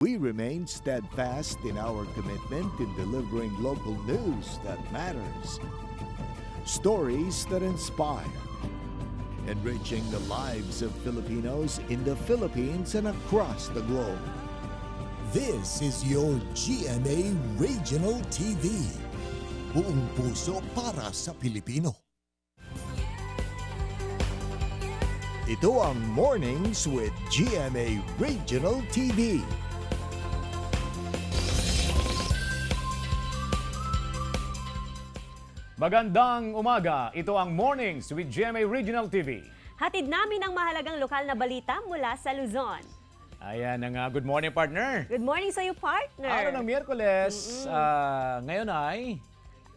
We remain steadfast in our commitment in delivering local news that matters, stories that inspire, enriching the lives of Filipinos in the Philippines and across the globe. This is your GMA Regional TV. Buong puso para sa Pilipino. Ito ang Mornings with GMA Regional TV. Magandang umaga, ito ang Mornings with GMA Regional TV. Hatid namin ang mahalagang lokal na balita mula sa Luzon. Ayan ang good morning partner. Good morning sa iyo, partner. Araw ng Miyerkules, ngayon ay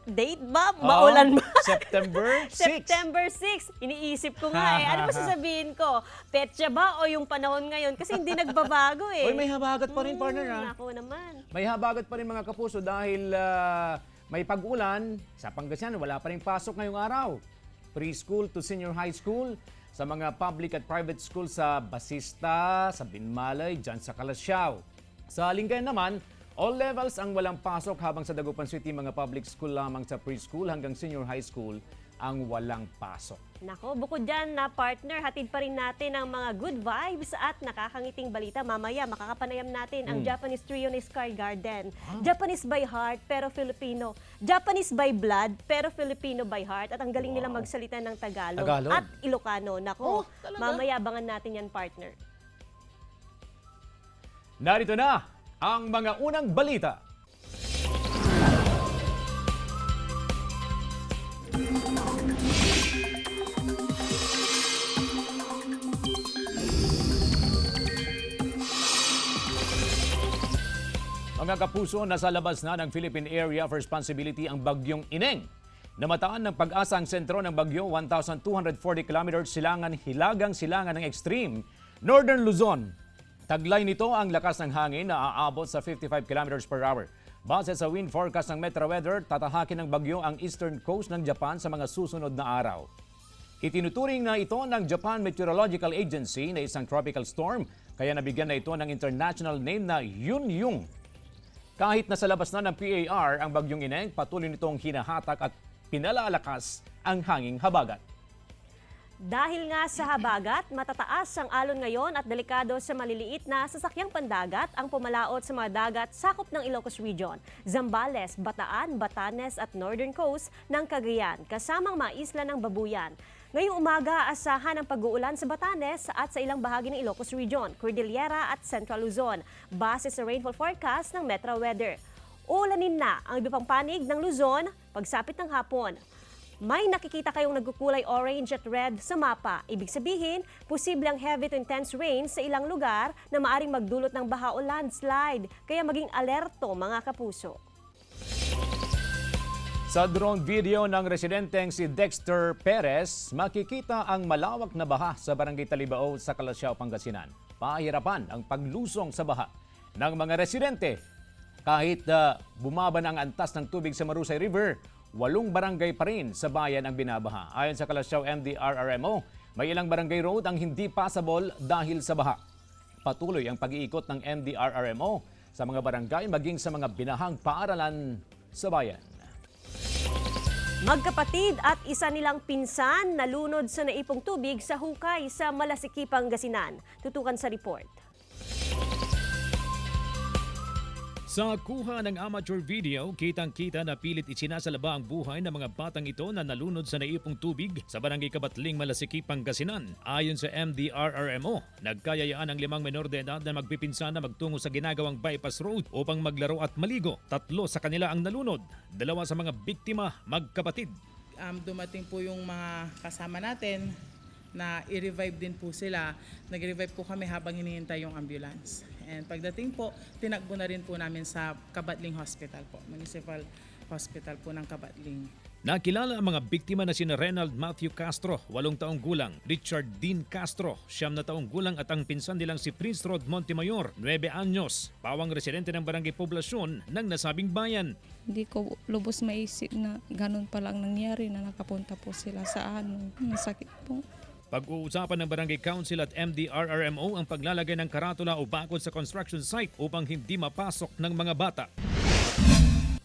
Date ba? Maulan ba? September 6. September 6. Iniisip ko nga Ano ba sasabihin ko? Petsa ba o yung panahon ngayon? Kasi hindi nagbabago Uy, may habagat pa rin partner Ako naman. May habagat pa rin mga kapuso dahil may pag-ulan. Sa Pangasinan, wala pa rin pasok ngayong araw. Preschool to senior high school, sa mga public at private school sa Basista, sa Binmalay, dyan sa Calasiao. Sa Lingayen naman, all levels ang walang pasok habang sa Dagupan City, mga public school lamang sa preschool hanggang senior high school ang walang pasok. Nako, bukod dyan na partner, hatid pa rin natin ang mga good vibes at nakakangiting balita. Mamaya, makakapanayam natin ang Japanese trio ni Sky Garden. Japanese by heart, pero Filipino. Japanese by blood, pero Filipino by heart. At ang galing nila magsalita ng Tagalog at Ilocano. Nako, mamaya abangan natin yan, partner. Narito na ang mga unang balita. Mga kapuso, nasa labas na ng Philippine Area of Responsibility ang bagyong Ineng. Namataan ng pag-asa ang sentro ng bagyo, 1,240 kilometers hilagang silangan ng extreme Northern Luzon. Taglay nito ang lakas ng hangin na aabot sa 55 kilometers per hour. Base sa wind forecast ng Metro Weather, tatahakin ng bagyo ang eastern coast ng Japan sa mga susunod na araw. Itinuturing na ito ng Japan Meteorological Agency na isang tropical storm, kaya nabigyan na ito ng international name na Yunyung. Kahit nasa labas na ng PAR ang bagyong Ineng, patuloy nitong hinahatak at pinalalakas ang hanging habagat. Dahil nga sa habagat, matataas ang alon ngayon at delikado sa maliliit na sasakyang pandagat ang pumalaot sa mga dagat sakop ng Ilocos Region, Zambales, Bataan, Batanes at Northern Coast ng Cagayan, kasamang mga isla ng Babuyan. Ngayong umaga, asahan ang pag-uulan sa Batanes at sa ilang bahagi ng Ilocos Region, Cordillera at Central Luzon, base sa rainfall forecast ng Metro Weather. Ulanin na ang iba pang panig ng Luzon pagsapit ng hapon. May nakikita kayong nagkukulay orange at red sa mapa. Ibig sabihin, posible ang heavy to intense rain sa ilang lugar na maaring magdulot ng baha o landslide. Kaya maging alerto mga kapuso. Sa drone video ng residenteng si Dexter Perez, makikita ang malawak na baha sa Barangay Talibao sa Calasiao, Pangasinan. Pahirapan ang paglusong sa baha ng mga residente. Kahit bumaba na ang antas ng tubig sa Marusay River, 8 barangay pa rin sa bayan ang binabaha. Ayon sa Calasiao MDRRMO, may ilang barangay road ang hindi passable dahil sa baha. Patuloy ang pag-iikot ng MDRRMO sa mga barangay maging sa mga binahang paaralan sa bayan. Magkapatid at isa nilang pinsan nalunod sa naipong tubig sa hukay sa Malasiki, Pangasinan. Tutukan sa report. Sa kuha ng amateur video, kitang-kita na pilit isinasalaba ang buhay ng mga batang ito na nalunod sa naipong tubig sa Barangay Kabatling, Malasiki, Pangasinan. Ayon sa MDRRMO, nagkayayaan ang 5 menor de edad na magpipinsan na magtungo sa ginagawang bypass road upang maglaro at maligo. 3 sa kanila ang nalunod, 2 sa mga biktima magkapatid. Dumating po yung mga kasama natin na i-revive din po sila. Nag-revive po kami habang hinihintay yung ambulance. And pagdating po, tinakbo na rin po namin sa Kabatling Hospital po, Municipal Hospital po ng Kabatling. Nakilala ang mga biktima na sina Renald Matthew Castro, 8 taong gulang, Richard Dean Castro, 9 na taong gulang at ang pinsan nilang si Prince Rod Montemayor, 9 anyos, pawang residente ng Barangay Poblasyon ng nasabing bayan. Hindi ko lubos maisip na ganun palang nangyari na nakapunta po sila sa Masakit po. Pag-uusapan ng Barangay Council at MDRRMO ang paglalagay ng karatula o bakod sa construction site upang hindi mapasok ng mga bata.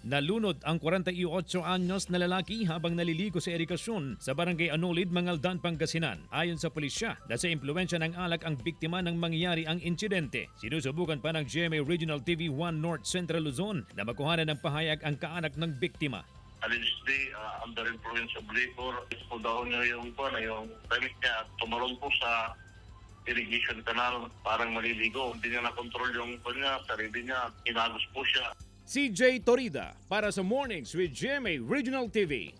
Nalunod ang 48 anyos na lalaki habang naliligo sa irikasyon sa Barangay Anolid, Mangaldan, Pangasinan. Ayon sa pulisya, nasa impluwensya ng alak ang biktima nang mangyari ang insidente. Sinusubukan pa ng GMA Regional TV 1 North Central Luzon na makuhanan ng pahayag ang kaanak ng biktima. Allegedly, under influence of liquor, po daw niya yung damit niya at tumalon po sa irrigation canal, parang maliligo. Hindi niya na-control yung sarili niya, inagos po siya. CJ Torida para sa Mornings with GMA Regional TV.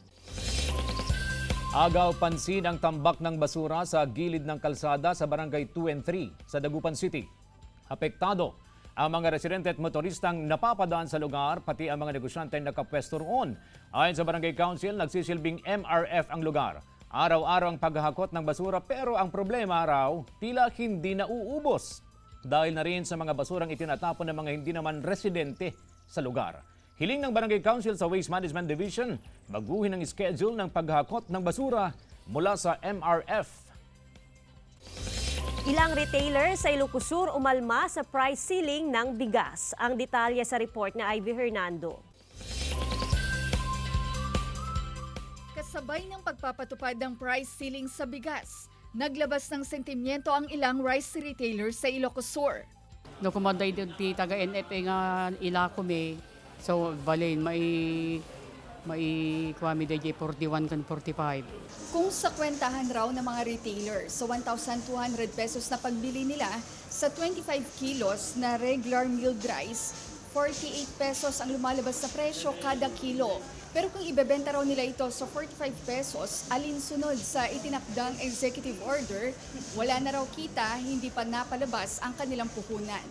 Agaw pansin ang tambak ng basura sa gilid ng kalsada sa Barangay 2 and 3 sa Dagupan City. Apektado ang mga residente at motoristang napapadaan sa lugar, pati ang mga negosyante na nakapwesto roon. Ayon sa Barangay Council, nagsisilbing MRF ang lugar. Araw-araw ang paghahakot ng basura pero ang problema raw, tila hindi nauubos. Dahil na rin sa mga basurang itinatapon ng mga hindi naman residente sa lugar. Hiling ng Barangay Council sa Waste Management Division, baguhin ang schedule ng paghakot ng basura mula sa MRF. Ilang retailer sa Ilocos Sur umalma sa price ceiling ng bigas. Ang detalye sa report na Ivy Hernando. Kasabay ng pagpapatupad ng price ceiling sa bigas, naglabas ng sentimiento ang ilang rice retailers sa Ilocos Sur. No kumanday di taga NFA nga ila kumi. So balin mai kwami DJ 41 kan 45. Kung sa kwentahan raw ng mga retailers, so 1,200 pesos na pagbili nila sa 25 kilos na regular milled rice, 48 pesos ang lumalabas na presyo kada kilo. Pero kung ibebenta raw nila ito sa 45 pesos, alinsunod sa itinakdang executive order, wala na raw kita, hindi pa napalabas ang kanilang puhunan.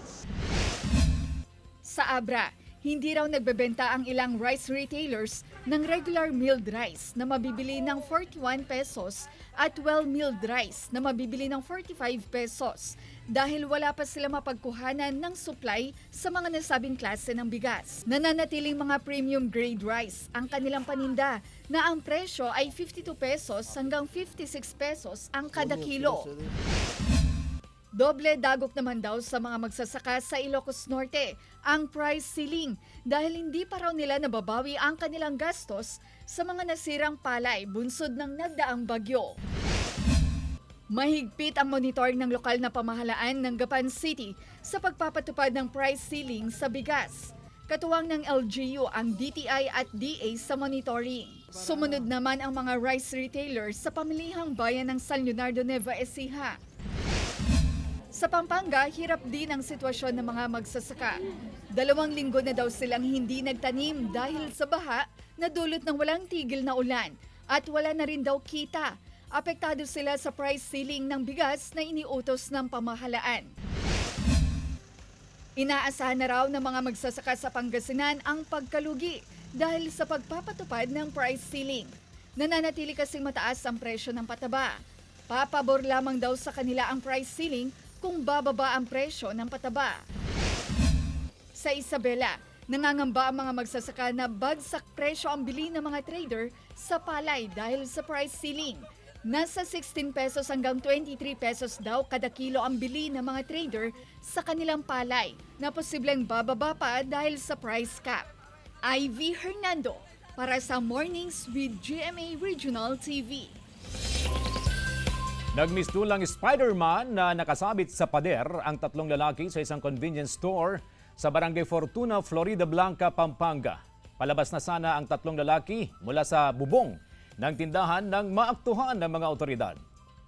Sa Abra, hindi raw nagbebenta ang ilang rice retailers ng regular milled rice na mabibili ng 41 pesos at well-milled rice na mabibili ng 45 pesos dahil wala pa sila mapagkuhanan ng supply sa mga nasabing klase ng bigas. Nananatiling mga premium grade rice ang kanilang paninda na ang presyo ay 52 pesos hanggang 56 pesos ang kada kilo. Doble dagok naman daw sa mga magsasaka sa Ilocos Norte ang price ceiling dahil hindi pa raw nila nababawi ang kanilang gastos sa mga nasirang palay bunsod ng nagdaang bagyo. Mahigpit ang monitoring ng lokal na pamahalaan ng Gapan City sa pagpapatupad ng price ceiling sa bigas. Katuwang ng LGU ang DTI at DA sa monitoring. Sumunod naman ang mga rice retailers sa pamilihang bayan ng San Leonardo, Nueva Ecija. Sa Pampanga, hirap din ang sitwasyon ng mga magsasaka. 2 linggo na daw silang hindi nagtanim dahil sa baha na dulot ng walang tigil na ulan at wala na rin daw kita. Apektado sila sa price ceiling ng bigas na iniutos ng pamahalaan. Inaasahan na raw ng mga magsasaka sa Pangasinan ang pagkalugi dahil sa pagpapatupad ng price ceiling. Nananatili kasing mataas ang presyo ng pataba. Papabor lamang daw sa kanila ang price ceiling kung bababa ang presyo ng pataba. Sa Isabela, nangangamba ang mga magsasaka na bagsak presyo ang bili ng mga trader sa palay dahil sa price ceiling. Nasa 16 pesos hanggang 23 pesos daw kada kilo ang bili ng mga trader sa kanilang palay na posibleng bababa pa dahil sa price cap. Ivy Hernando para sa Mornings with GMA Regional TV. Nagmistulang Spider-Man na nakasabit sa pader ang 3 lalaki sa isang convenience store sa Barangay Fortuna, Florida Blanca, Pampanga. Palabas na sana ang 3 lalaki mula sa bubong ng tindahan ng maaktuhan ng mga otoridad.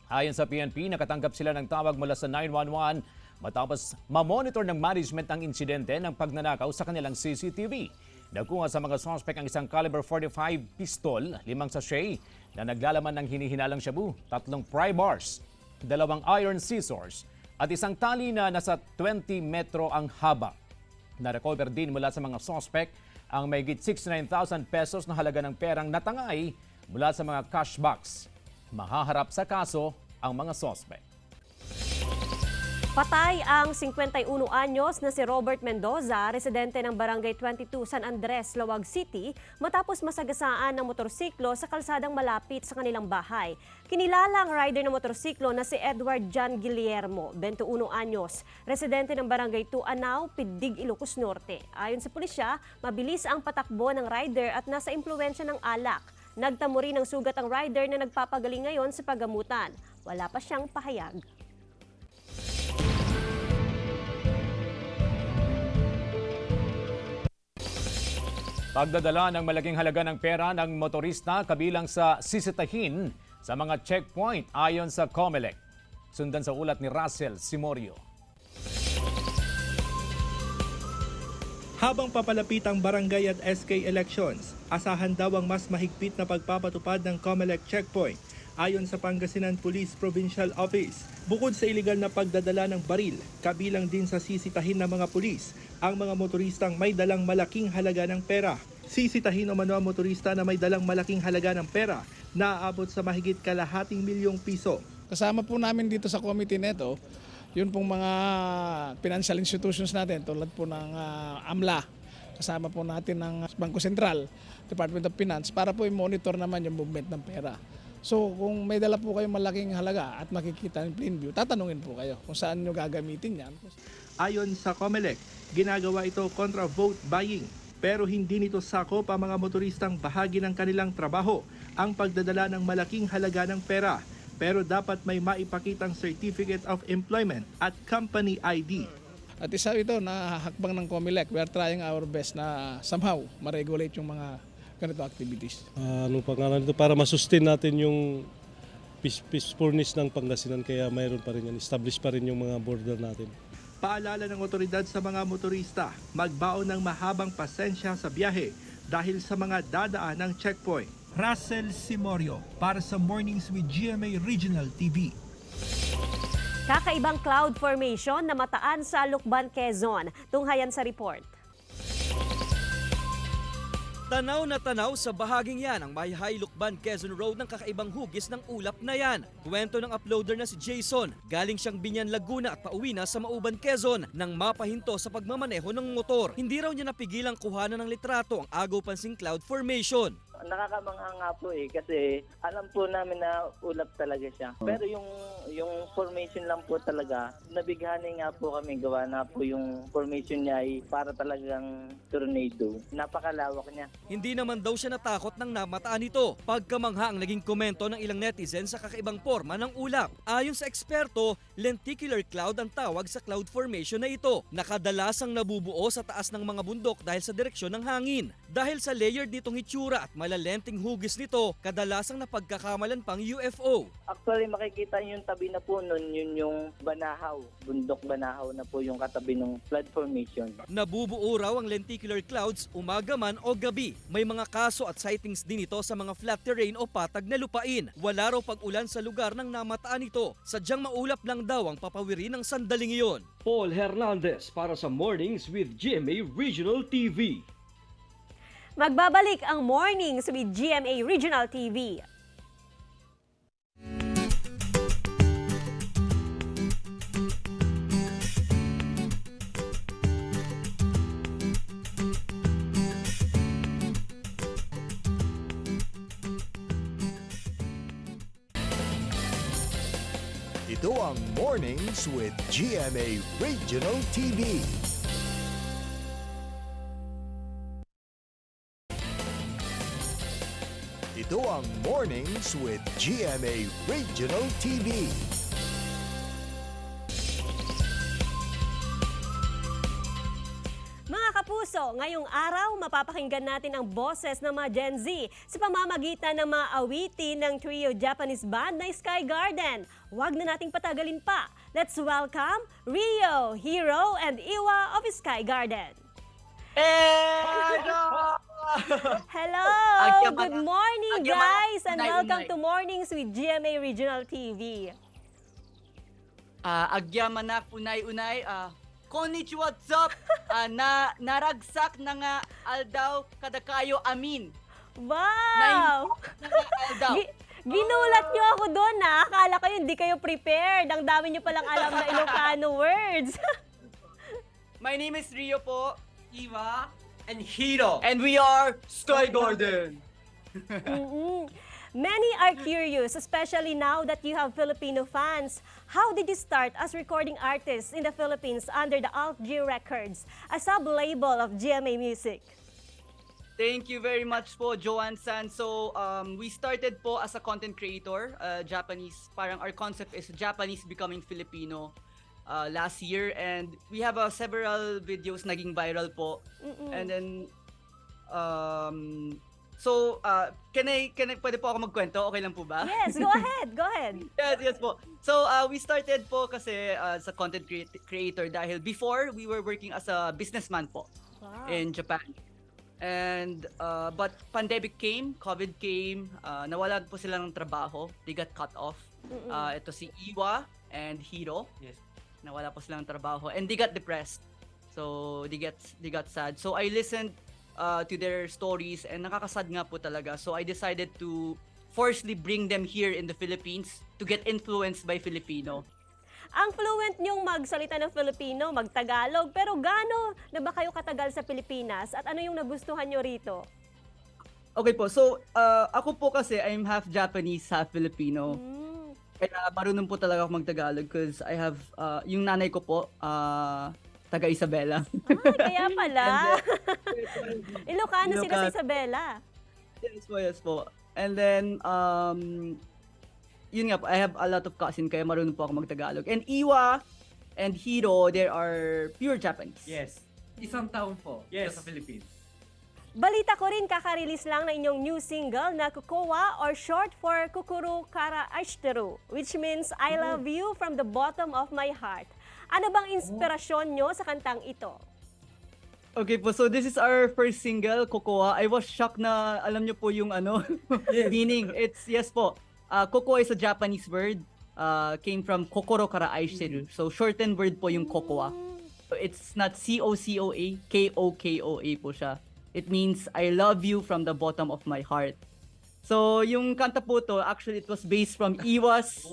Ayon sa PNP, nakatanggap sila ng tawag mula sa 911 matapos mamonitor ng management ang insidente ng pagnanakaw sa kanilang CCTV. Nakuha sa mga suspect ang isang caliber 45 pistol, 5 sachet na naglalaman ng hinihinalang shabu, 3 pry bars, 2 iron scissors at isang tali na nasa 20 metro ang haba. Na-recover din mula sa mga suspect ang mahigit 69,000 pesos na halaga ng perang natangay mula sa mga cash box. Mahaharap sa kaso ang mga suspect. Patay ang 51 anyos na si Robert Mendoza, residente ng Barangay 22 San Andres, Lawag City, matapos masagasaan ng motorsiklo sa kalsadang malapit sa kanilang bahay. Kinilala ang rider ng motorsiklo na si Edward John Guillermo, 21 anyos, residente ng Barangay 2 Anao, Pidig, Ilocos Norte. Ayon sa pulisya, mabilis ang patakbo ng rider at nasa impluwensya ng alak. Nagtamo rin ng sugat ang rider na nagpapagaling ngayon sa paggamutan. Wala pa siyang pahayag. Pagdadala ng malaking halaga ng pera ng motorista kabilang sa sisitahin sa mga checkpoint ayon sa COMELEC. Sundan sa ulat ni Russell Simorio. Habang papalapit ang barangay at SK elections, asahan daw ang mas mahigpit na pagpapatupad ng COMELEC checkpoint ayon sa Pangasinan Police Provincial Office. Bukod sa iligal na pagdadala ng baril, kabilang din sa sisitahin ng mga pulis ang mga motoristang may dalang malaking halaga ng pera. Sisitahin o mano ang motorista na may dalang malaking halaga ng pera na aabot sa mahigit kalahating milyong piso. Kasama po namin dito sa committee neto, yun pong mga financial institutions natin tulad po ng AMLA. Kasama po natin ng Bangko Sentral, Department of Finance para po i-monitor naman yung movement ng pera. So kung may dala po kayong malaking halaga at makikita in plain view, tatanungin po kayo kung saan nyo gagamitin yan. Ayon sa COMELEC, ginagawa ito kontra vote buying. Pero hindi nito sakop ang mga motoristang bahagi ng kanilang trabaho ang pagdadala ng malaking halaga ng pera. Pero dapat may maipakitang Certificate of Employment at Company ID. At isa ito na hakbang ng COMELEC. We are trying our best na somehow ma-regulate yung mga ganito activities. Anong pangalan ito? Para masustain natin yung peacefulness ng Pangasinan, kaya mayroon pa rin yan. Establish pa rin yung mga border natin. Paalala ng otoridad sa mga motorista, magbaon ng mahabang pasensya sa biyahe dahil sa mga dadaan ng checkpoint. Russell Simorio para sa Mornings with GMA Regional TV. Kakaibang cloud formation na mataan sa Lucban, Quezon. Tunghayan sa report. Tanaw na tanaw sa bahaging yan ang Mayhay Lucban Quezon Road ng kakaibang hugis ng ulap na yan. Kwento ng uploader na si Jason, galing siyang Binyan, Laguna at pauwi na sa Mauban, Quezon nang mapahinto sa pagmamaneho ng motor. Hindi raw niya napigilang kuhanan ng litrato ang agaw pansing cloud formation. Nakakamangha nga po kasi alam po namin na ulap talaga siya. Pero yung formation lang po talaga, nabighani nga po kami, gawa na po yung formation niya ay para talagang tornado. Napakalawak niya. Hindi naman daw siya natakot nang namataan ito. Pagkamangha ang naging komento ng ilang netizens sa kakaibang forma ng ulap. Ayon sa eksperto, lenticular cloud ang tawag sa cloud formation na ito. Nakadalasang nabubuo sa taas ng mga bundok dahil sa direksyon ng hangin. Dahil sa layered nitong hitsura at malalenting hugis nito, kadalasang napagkakamalan pang UFO. Actually, makikita yung tabi na po nun, yun yung Banahaw. Bundok Banahaw na po yung katabi ng flood formation. Nabubuo raw ang lenticular clouds umaga man o gabi. May mga kaso at sightings din ito sa mga flat terrain o patag na lupain. Wala raw pag-ulan sa lugar ng namataan ito. Sadyang maulap lang daw ang papawiri ng sandaling iyon. Paul Hernandez para sa Mornings with GMA Regional TV. Magbabalik ang Mornings with GMA Regional TV. Ito ang Mornings with GMA Regional TV. Ito ang Mornings with GMA Regional TV. Mga kapuso, ngayong araw mapapakinggan natin ang boses ng mga Gen Z sa pamamagitan ng mga awitin ng trio Japanese band na Sky Garden. Huwag na nating patagalin pa. Let's welcome Rio, Hero, and Iwa of Sky Garden. Hello! Good morning, guys! And welcome to Mornings with GMA Regional TV. Agyaman na unay-unay. Konnichiwa, what's up? Naragsak na nga aldaw kada kayo amin. Wow! Aldaw. Ginulat niyo ako doon na. Akala ko hindi kayo prepared. Ang dami niyo palang alam na Ilocano words. My name is Rio po, Iwa, and Hiro. And we are Sky Garden. Many are curious, especially now that you have Filipino fans. How did you start as recording artists in the Philippines under the Alt G Records, a sub-label of GMA Music? Thank you very much po, Joanne San. So, we started po as a content creator, Japanese. Parang our concept is Japanese becoming Filipino last year. And we have several videos naging viral po. And then, so, pwede po ako magkwento? Okay lang po ba? Yes, go ahead, go ahead. Yes po. So, we started po kasi as a content creator dahil before, we were working as a businessman po in Japan. And, but pandemic came, COVID came, nawalan po sila ng trabaho. They got cut off. Ito si Iwa and Hiro. Yes. Nawala po sila ng trabaho. And they got depressed. So, they got sad. So, I listened to their stories and nakakasad nga po talaga. So I decided to forcefully bring them here in the Philippines to get influenced by Filipino. Ang fluent niyong magsalita ng Filipino, magtagalog, pero gaano na ba kayo katagal sa Pilipinas at ano yung nagustuhan niyo rito? Okay po, so ako po kasi I'm half Japanese, half Filipino. Kaya marunong po talaga ako magtagalog because I have, yung nanay ko po, taga Isabela. Kaya pala. Ilocano sila sa Isabela. Yes po. And then, yun nga po, I have a lot of cousin kaya marunong po ako magtagalog. And Iwa and Hiro, they are pure Japanese. Yes. Isang taon po sa Philippines. Balita ko rin, kaka-release lang na inyong new single na Kokowa or short for Kukuru Kara Aishiteru, which means I love you from the bottom of my heart. Ano bang inspirasyon nyo sa kantang ito? Okay po, so this is our first single, Kokowa. I was shocked na alam nyo po yung meaning. It's, yes po, Kokowa is a Japanese word, came from Kokoro Kara Aishiteru. So shortened word po yung Kokowa. So it's not C-O-C-O-A, K-O-K-O-A po siya. It means I love you from the bottom of my heart. So yung kanta po to, actually it was based from Iwa's,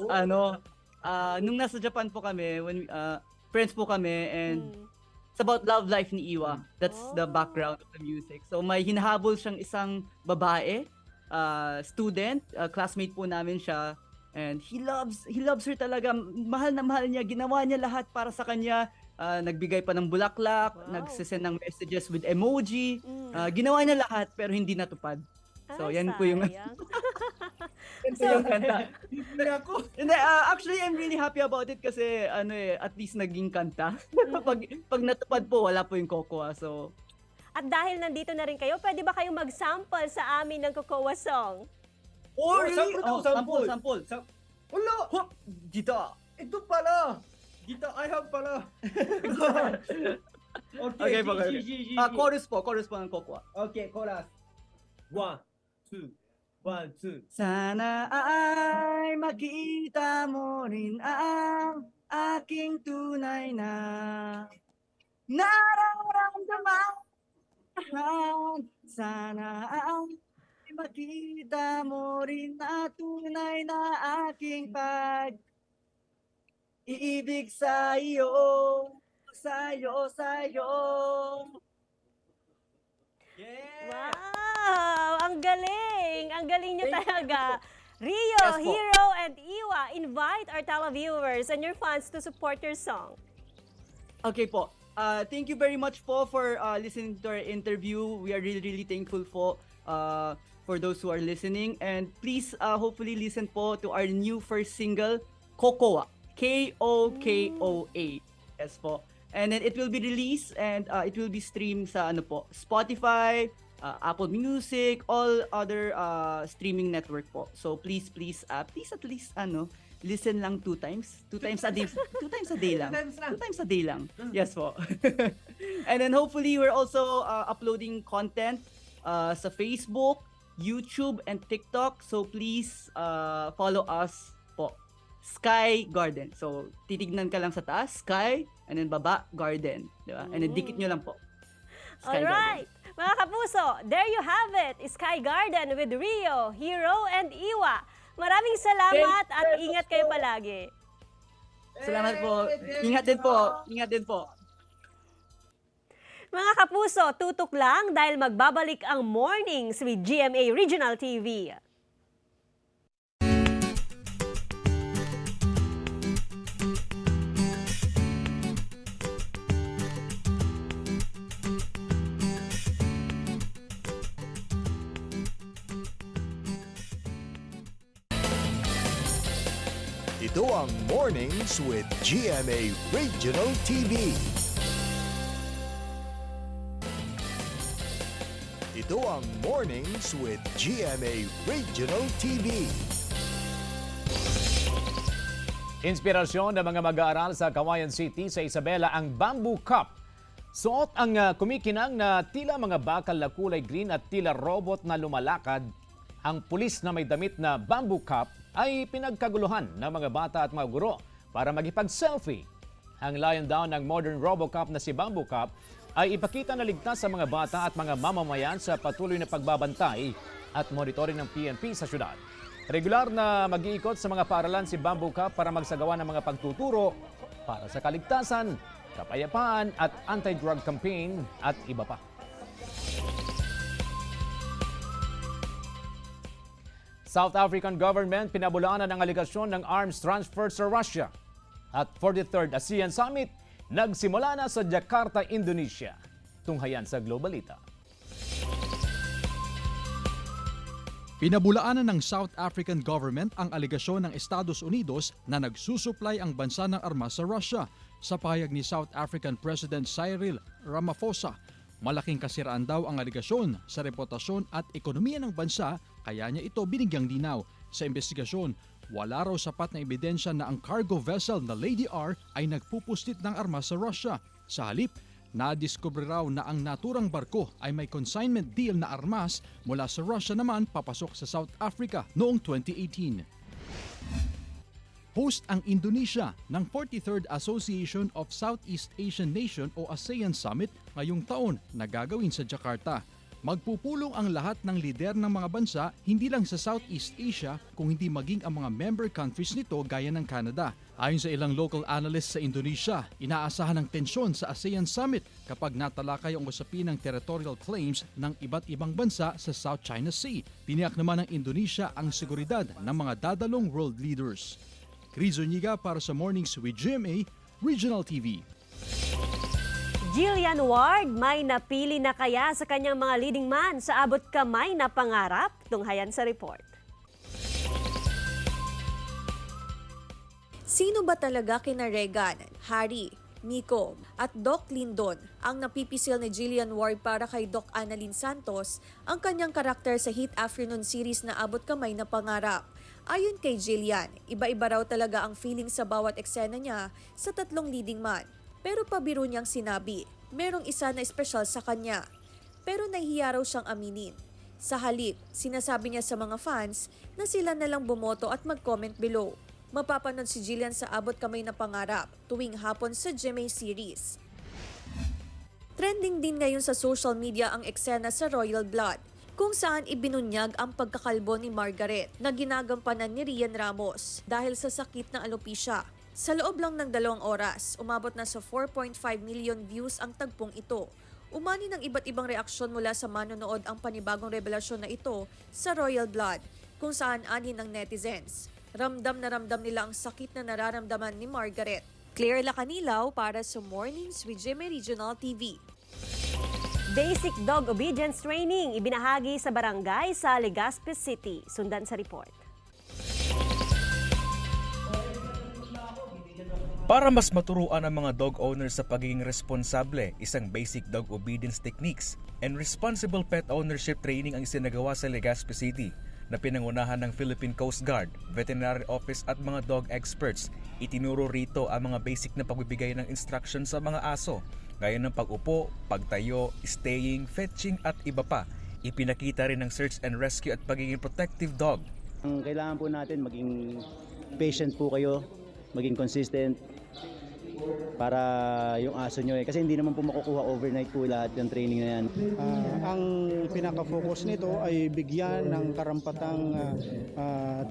nung nasa Japan po kami, when friends po kami, and it's about love life ni Iwa. That's the background of the music. So may hinahabol siyang isang babae, student, classmate po namin siya, and he loves her talaga. Mahal na mahal niya, ginawa niya lahat para sa kanya. Nagbigay pa ng bulaklak, nagsisend ng messages with emoji. Ginawa niya lahat pero hindi natupad. So yan po yung yung kanta. Actually, I'm really happy about it kasi at least naging kanta. pag natupad po, wala po yung Kokowa. So at dahil nandito na rin kayo, pwede ba kayong mag-sample sa amin ng Kokowa song? Oh, really? Sample. Wala! Gita. Ito pala! Gita, I have pala. Okay. Chorus po ng Kokowa. Okay, chorus. 1, 2. Sana ay makita mo rin ang aking tunay na nararamdaman. Sana ay makita mo rin na tunay na aking pag-ibig sa'yo. Yeah. Wow! Ang galing! Ang galing niyo talaga. Rio, Hiro, and Iwa, invite our televiewers and your fans to support your song. Okay po. Thank you very much po for listening to our interview. We are really, really thankful for those who are listening. And please, hopefully listen po to our new first single, Kokowa. K-O-K-O-A. Yes po. And then it will be released and it will be streamed sa Spotify, Apple Music, all other streaming network po. So please at least listen lang 2 times. 2 times a day. 2 times a day lang. 2 times a day lang. Yes po. And then hopefully we're also uploading content sa Facebook, YouTube, and TikTok. So please follow us po. Sky Garden. So titignan ka lang sa taas, Sky, and then baba, Garden. Diba? And then dikit nyo lang po. Sky Alright. Garden. Mga kapuso, there you have it. Sky Garden with Rio, Hiro, and Iwa. Maraming salamat at ingat kayo palagi. Salamat po. Ingat din po. Ingat din po. Mga kapuso, tutok lang dahil magbabalik ang Mornings with GMA Regional TV. Ito ang Mornings with GMA Regional TV. Ito ang Mornings with GMA Regional TV. Inspirasyon ng mga mag-aaral sa Cauayan City sa Isabela ang Bamboo Cup. Suot ang kumikinang na tila mga bakal na kulay green at tila robot na lumalakad. Ang pulis na may damit na Bamboo Cup ay pinagkaguluhan ng mga bata at mga guro para magipag-selfie. Ang layon daw ng modern RoboCup na si Bamboo Cup ay ipakita na ligtas sa mga bata at mga mamamayan sa patuloy na pagbabantay at monitoring ng PNP sa syudad. Regular na mag-iikot sa mga paaralan si Bamboo Cup para magsagawa ng mga pagtuturo para sa kaligtasan, kapayapaan at anti-drug campaign at iba pa. South African government pinabulaanan ng aligasyon ng arms transfer sa Russia. At 43rd ASEAN Summit nagsimula na sa Jakarta, Indonesia. Tunghayan sa Globalita. Pinabulaanan ng South African government ang aligasyon ng Estados Unidos na nagsusuplay ang bansa ng armas sa Russia. Sa pahayag ni South African President Cyril Ramaphosa, malaking kasiraan daw ang aligasyon sa reputasyon at ekonomiya ng bansa, kaya niya ito binigyang linaw. Sa investigasyon, wala raw sapat na ebidensya na ang cargo vessel na Lady R ay nagpupuslit ng armas sa Russia. Sa halip, nadiskubre raw na ang naturang barko ay may consignment deal na armas mula sa Russia naman papasok sa South Africa noong 2018. Host ang Indonesia ng 43rd Association of Southeast Asian Nation o ASEAN Summit ngayong taon na gagawin sa Jakarta. Magpupulong ang lahat ng lider ng mga bansa hindi lang sa Southeast Asia kung hindi maging ang mga member countries nito gaya ng Canada. Ayon sa ilang local analysts sa Indonesia, inaasahan ng tensyon sa ASEAN Summit kapag natalakay ang usapin ng territorial claims ng iba't ibang bansa sa South China Sea. Tiniyak naman ng Indonesia ang seguridad ng mga dadalong world leaders. Chris Zuniga para sa Mornings with GMA Regional TV. Jillian Ward, may napili na kaya sa kanyang mga leading man sa abot kamay na pangarap? Tunghayan sa report. Sino ba talaga kina Regan, Harry, Nico at Doc Lindon ang napipisil ni Jillian Ward para kay Doc Annalyn Santos ang kanyang karakter sa hit afternoon series na Abot Kamay na Pangarap? Ayon kay Jillian, iba-iba raw talaga ang feeling sa bawat eksena niya sa tatlong leading man. Pero pabiro niyang sinabi, merong isa na espesyal sa kanya. Pero nahihiya raw siyang aminin. Sa halip, sinasabi niya sa mga fans na sila na lang bumoto at mag-comment below. Mapapanood si Jillian sa Abot Kamay na Pangarap tuwing hapon sa GMA series. Trending din ngayon sa social media ang eksena sa Royal Blood, kung saan ibinunyag ang pagkakalbo ni Margaret na ginagampanan ni Rian Ramos dahil sa sakit ng alopecia. Sa loob lang ng 2 oras, umabot na sa 4.5 million views ang tagpong ito. Umani ng iba't ibang reaksyon mula sa manonood ang panibagong revelasyon na ito sa Royal Blood, kung saan ani ng netizens. Ramdam na ramdam nila ang sakit na nararamdaman ni Margaret. Claire Lacanilaw para sa Mornings with GMA Regional TV. Basic Dog Obedience Training ibinahagi sa barangay sa Legazpi City. Sundan sa report. Para mas maturuan ang mga dog owners sa pagiging responsable, isang basic dog obedience techniques and responsible pet ownership training ang isinagawa sa Legazpi City na pinangunahan ng Philippine Coast Guard, Veterinary Office at mga dog experts. Itinuro rito ang mga basic na pagbibigay ng instruction sa mga aso, gaya ng pag-upo, pagtayo, staying, fetching at iba pa. Ipinakita rin ng search and rescue at pagiging protective dog. Kailangan po natin maging patient po kayo, maging consistent, para yung aso nyo kasi hindi naman po makukuha overnight po lahat yung training na yan. Ang pinaka-focus nito ay bigyan ng karampatang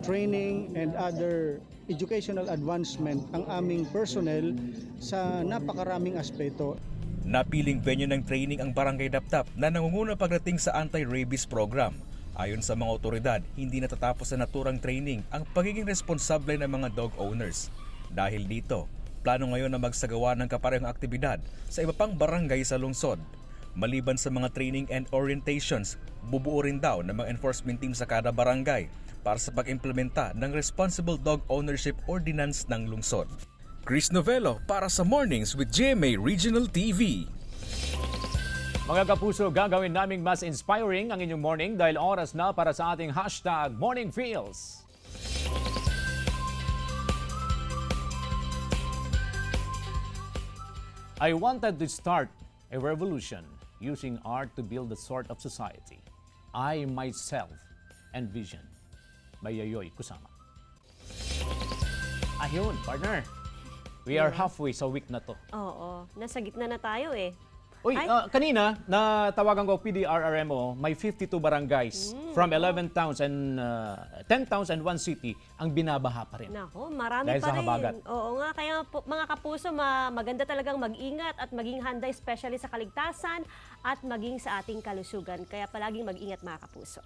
training and other educational advancement ang aming personnel sa napakaraming aspeto. Napiling venue ng training ang Barangay Daptap na nangunguna pagdating sa anti-rabies program. Ayon sa mga otoridad, hindi natatapos sa naturang training ang pagiging responsable ng mga dog owners. Dahil dito, plano ngayon na magsagawa ng kaparehong aktibidad sa iba pang barangay sa lungsod. Maliban sa mga training and orientations, bubuo rin daw ng mga enforcement team sa kada barangay para sa pag-implementa ng Responsible Dog Ownership Ordinance ng lungsod. Chris Novello para sa Mornings with GMA Regional TV. Mga kapuso, gagawin naming mas inspiring ang inyong morning dahil oras na para sa ating hashtag Morning Feels. I wanted to start a revolution using art to build the sort of society I myself envision. By Yoyoy Kusama. Ayun, partner. We are halfway sa week na to. Oo, nasa gitna na tayo eh. Uy, kanina, natawagan ko PDRRMO, may 52 barangays from 11 towns and 10 towns and 1 city ang binabaha pa rin. Nako, marami dahil pa sa rin. habagat. Oo nga, kaya mga kapuso, maganda talagang mag-ingat at maging handa, especially sa kaligtasan at maging sa ating kalusugan. Kaya palaging mag-ingat mga kapuso.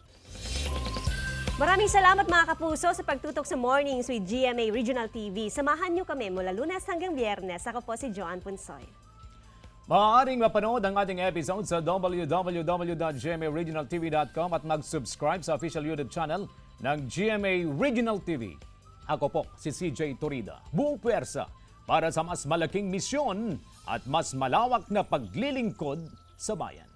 Maraming salamat mga kapuso sa pagtutok sa Mornings with GMA Regional TV. Samahan niyo kami mula Lunes hanggang Biyernes. Ako po si Joanne Punsoy. Maaaring mapanood ang ating episode sa www.gmaregionaltv.com at mag-subscribe sa official YouTube channel ng GMA Regional TV. Ako po si CJ Torida, buong pwersa para sa mas malaking misyon at mas malawak na paglilingkod sa bayan.